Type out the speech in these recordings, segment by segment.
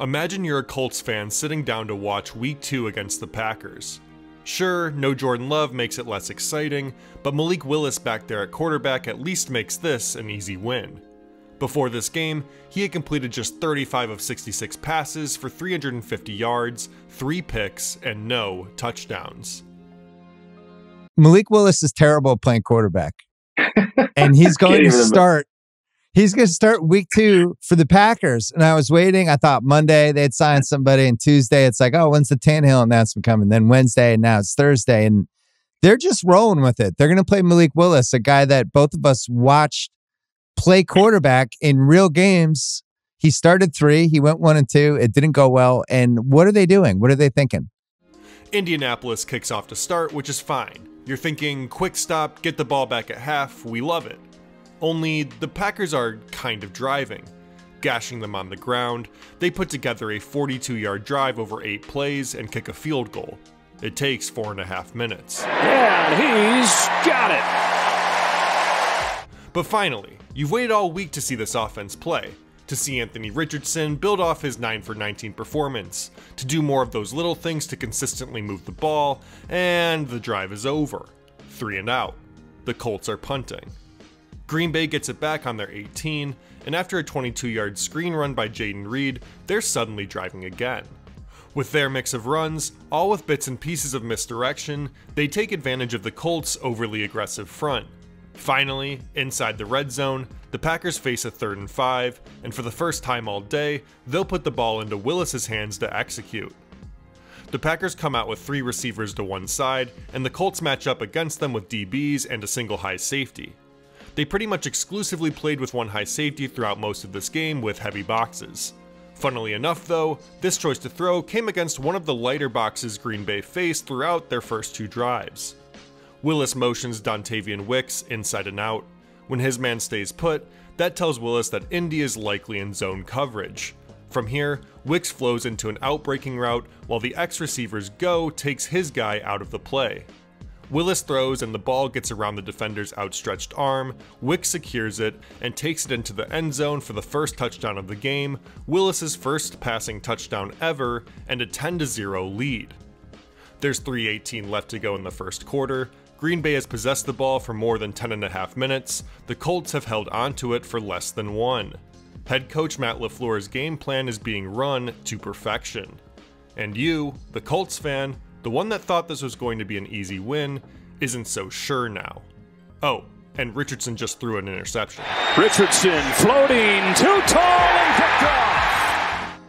Imagine you're a Colts fan sitting down to watch Week 2 against the Packers. Sure, no Jordan Love makes it less exciting, but Malik Willis back there at quarterback at least makes this an easy win. Before this game, he had completed just 35 of 66 passes for 350 yards, 3 picks, and no touchdowns. Malik Willis is terrible at playing quarterback. And he's going to start. He's going to start week 2 for the Packers. And I was waiting. I thought Monday they'd sign somebody, and Tuesday it's like, oh, when's the Tannehill announcement coming? Then Wednesday, and now it's Thursday. And they're just rolling with it. They're going to play Malik Willis, a guy that both of us watched play quarterback in real games. He started 3. He went 1 and 2. It didn't go well. And what are they doing? What are they thinking? Indianapolis kicks off to start, which is fine. You're thinking, quick stop, get the ball back at half, we love it. Only the Packers are kind of driving. Gashing them on the ground, they put together a 42-yard drive over 8 plays and kick a field goal. It takes 4.5 minutes. And he's got it! But finally, you've waited all week to see this offense play, to see Anthony Richardson build off his 9 for 19 performance, to do more of those little things to consistently move the ball, and the drive is over. 3 and out. The Colts are punting. Green Bay gets it back on their 18, and after a 22-yard screen run by Jaden Reed, they're suddenly driving again. With their mix of runs, all with bits and pieces of misdirection, they take advantage of the Colts' overly aggressive front. Finally, inside the red zone, the Packers face a 3rd and 5, and for the first time all day, they'll put the ball into Willis's hands to execute. The Packers come out with 3 receivers to one side, and the Colts match up against them with DBs and a single high safety. They pretty much exclusively played with one high safety throughout most of this game with heavy boxes. Funnily enough though, this choice to throw came against one of the lighter boxes Green Bay faced throughout their first 2 drives. Willis motions Dontavian Wicks inside and out. When his man stays put, that tells Willis that Indy is likely in zone coverage. From here, Wicks flows into an outbreaking route while the X-receiver's go takes his guy out of the play. Willis throws and the ball gets around the defender's outstretched arm, Wicks secures it, and takes it into the end zone for the first touchdown of the game, Willis's first passing touchdown ever, and a 10-0 lead. There's 3:18 left to go in the first quarter. Green Bay has possessed the ball for more than 10.5 minutes, the Colts have held onto it for less than 1. Head coach Matt LaFleur's game plan is being run to perfection. And you, the Colts fan, the one that thought this was going to be an easy win, isn't so sure now. Oh, and Richardson just threw an interception. Richardson floating, too tall and picked off!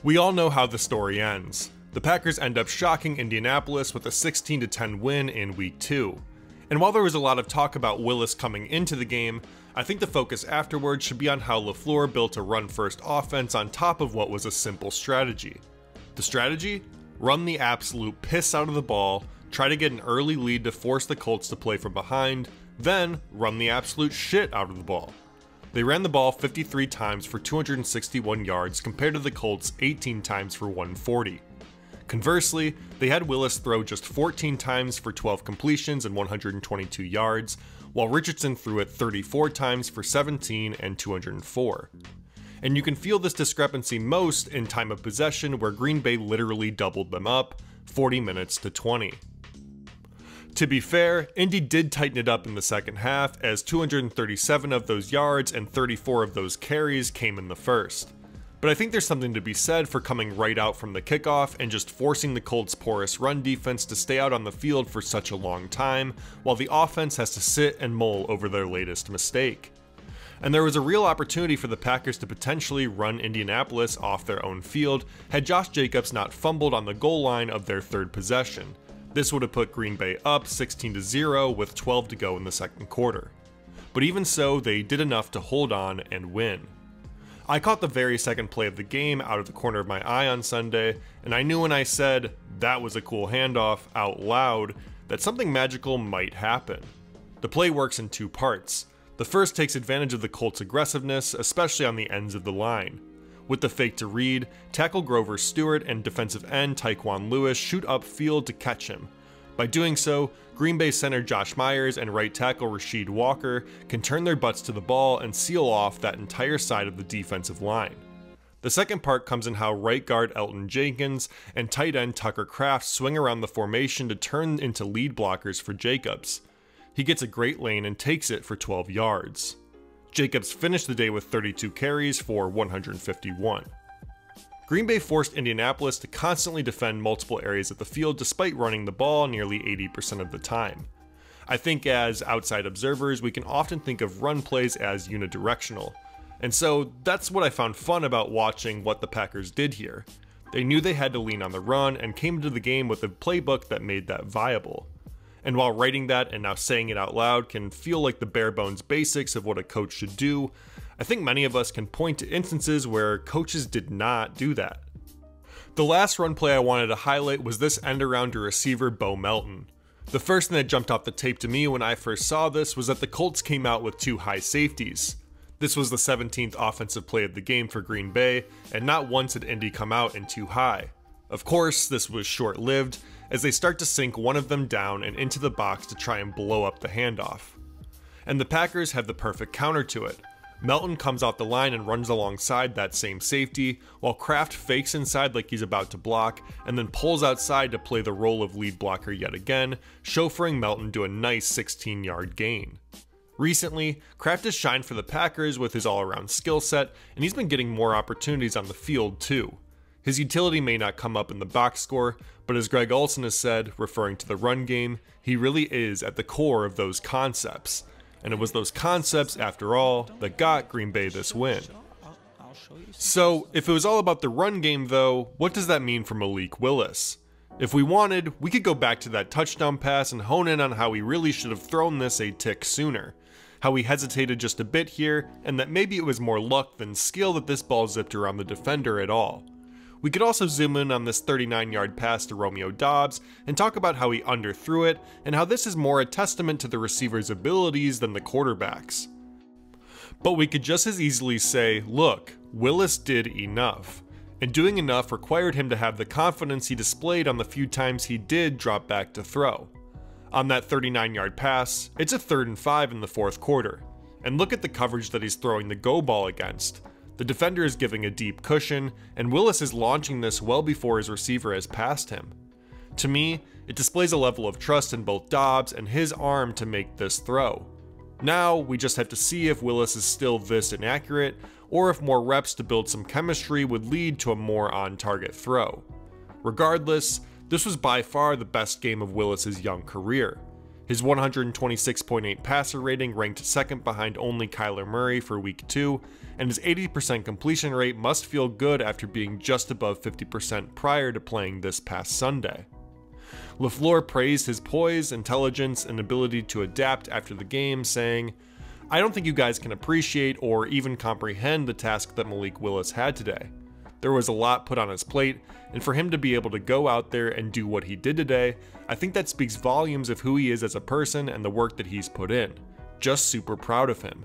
We all know how the story ends. The Packers end up shocking Indianapolis with a 16-10 win in Week 2. And while there was a lot of talk about Willis coming into the game, I think the focus afterwards should be on how LaFleur built a run-first offense on top of what was a simple strategy. The strategy? Run the absolute piss out of the ball, try to get an early lead to force the Colts to play from behind, then run the absolute shit out of the ball. They ran the ball 53 times for 261 yards compared to the Colts 18 times for 140. Conversely, they had Willis throw just 14 times for 12 completions and 122 yards, while Richardson threw it 34 times for 17 and 204. And you can feel this discrepancy most in time of possession, where Green Bay literally doubled them up, 40 minutes to 20. To be fair, Indy did tighten it up in the second half, as 237 of those yards and 34 of those carries came in the first. But I think there's something to be said for coming right out from the kickoff and just forcing the Colts' porous run defense to stay out on the field for such a long time, while the offense has to sit and mull over their latest mistake. And there was a real opportunity for the Packers to potentially run Indianapolis off their own field had Josh Jacobs not fumbled on the goal line of their 3rd possession. This would have put Green Bay up 16-0 with 12 to go in the second quarter. But even so, they did enough to hold on and win. I caught the very second play of the game out of the corner of my eye on Sunday, and I knew when I said, "That was a cool handoff," out loud, that something magical might happen. The play works in 2 parts. The first takes advantage of the Colts' aggressiveness, especially on the ends of the line. With the fake to Reed, tackle Grover Stewart and defensive end Tyquan Lewis shoot upfield to catch him. By doing so, Green Bay center Josh Myers and right tackle Rasheed Walker can turn their butts to the ball and seal off that entire side of the defensive line. The second part comes in how right guard Elton Jenkins and tight end Tucker Kraft swing around the formation to turn into lead blockers for Jacobs. He gets a great lane and takes it for 12 yards. Jacobs finished the day with 32 carries for 151. Green Bay forced Indianapolis to constantly defend multiple areas of the field despite running the ball nearly 80% of the time. I think as outside observers, we can often think of run plays as unidirectional. And so that's what I found fun about watching what the Packers did here. They knew they had to lean on the run and came into the game with a playbook that made that viable. And while writing that and now saying it out loud can feel like the bare bones basics of what a coach should do, I think many of us can point to instances where coaches did not do that. The last run play I wanted to highlight was this end around to receiver Bo Melton. The first thing that jumped off the tape to me when I first saw this was that the Colts came out with 2 high safeties. This was the 17th offensive play of the game for Green Bay, and not once did Indy come out in 2 high. Of course, this was short-lived, as they start to sink one of them down and into the box to try and blow up the handoff. And the Packers have the perfect counter to it. Melton comes off the line and runs alongside that same safety, while Kraft fakes inside like he's about to block, and then pulls outside to play the role of lead blocker yet again, chauffeuring Melton to a nice 16-yard gain. Recently, Kraft has shined for the Packers with his all-around skill set, and he's been getting more opportunities on the field too. His utility may not come up in the box score, but as Greg Olsen has said, referring to the run game, he really is at the core of those concepts. And it was those concepts, after all, that got Green Bay this win. So, if it was all about the run game though, what does that mean for Malik Willis? If we wanted, we could go back to that touchdown pass and hone in on how he really should have thrown this a tick sooner. How he hesitated just a bit here, and that maybe it was more luck than skill that this ball zipped around the defender at all. We could also zoom in on this 39-yard pass to Romeo Doubs and talk about how he underthrew it and how this is more a testament to the receiver's abilities than the quarterback's. But we could just as easily say, look, Willis did enough. And doing enough required him to have the confidence he displayed on the few times he did drop back to throw. On that 39-yard pass, it's a 3rd and 5 in the 4th quarter. And look at the coverage that he's throwing the go ball against. The defender is giving a deep cushion, and Willis is launching this well before his receiver has passed him. To me, it displays a level of trust in both Doubs and his arm to make this throw. Now, we just have to see if Willis is still this inaccurate, or if more reps to build some chemistry would lead to a more on-target throw. Regardless, this was by far the best game of Willis's young career. His 126.8 passer rating ranked 2nd behind only Kyler Murray for week 2, and his 80% completion rate must feel good after being just above 50% prior to playing this past Sunday. LaFleur praised his poise, intelligence, and ability to adapt after the game, saying, "I don't think you guys can appreciate or even comprehend the task that Malik Willis had today. There was a lot put on his plate, and for him to be able to go out there and do what he did today, I think that speaks volumes of who he is as a person and the work that he's put in. Just super proud of him."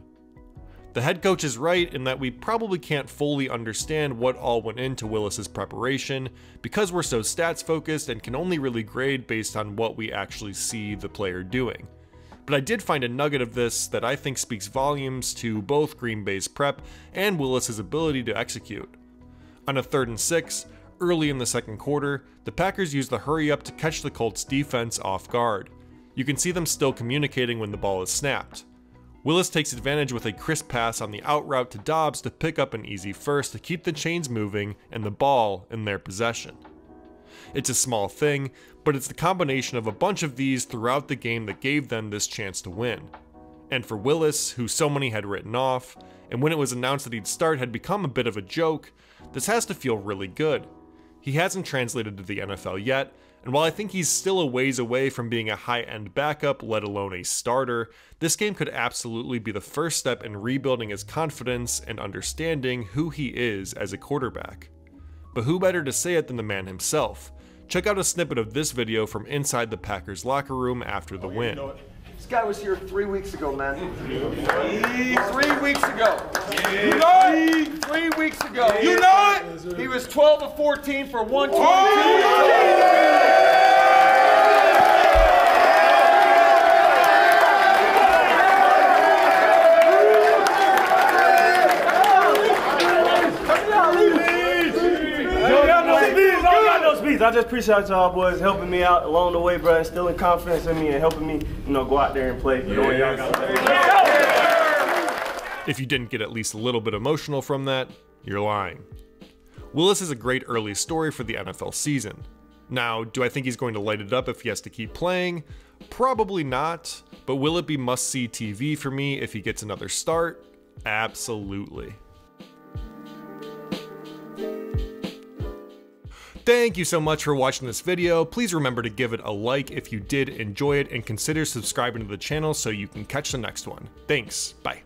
The head coach is right in that we probably can't fully understand what all went into Willis's preparation because we're so stats focused and can only really grade based on what we actually see the player doing. But I did find a nugget of this that I think speaks volumes to both Green Bay's prep and Willis's ability to execute. On a 3rd and 6, early in the 2nd quarter, the Packers used the hurry up to catch the Colts defense off guard. You can see them still communicating when the ball is snapped. Willis takes advantage with a crisp pass on the out route to Doubs to pick up an easy first to keep the chains moving and the ball in their possession. It's a small thing, but it's the combination of a bunch of these throughout the game that gave them this chance to win. And for Willis, who so many had written off, and when it was announced that he'd start had become a bit of a joke, this has to feel really good. He hasn't translated to the NFL yet, and while I think he's still a ways away from being a high-end backup, let alone a starter, this game could absolutely be the first step in rebuilding his confidence and understanding who he is as a quarterback. But who better to say it than the man himself? Check out a snippet of this video from inside the Packers locker room after the win. This guy was here 3 weeks ago, man. 3 weeks ago. You know it? 3 weeks ago. You know it? He was 12 of 14 for 122. Speaks. I just appreciate y'all boys helping me out along the way, bro, instilling confidence in me and helping me, go out there and play. Knowing y'all got If you didn't get at least a little bit emotional from that, you're lying. Willis is a great early story for the NFL season. Now, do I think he's going to light it up if he has to keep playing? Probably not, but will it be must-see TV for me if he gets another start? Absolutely. Thank you so much for watching this video. Please remember to give it a like if you did enjoy it and consider subscribing to the channel so you can catch the next one. Thanks, bye.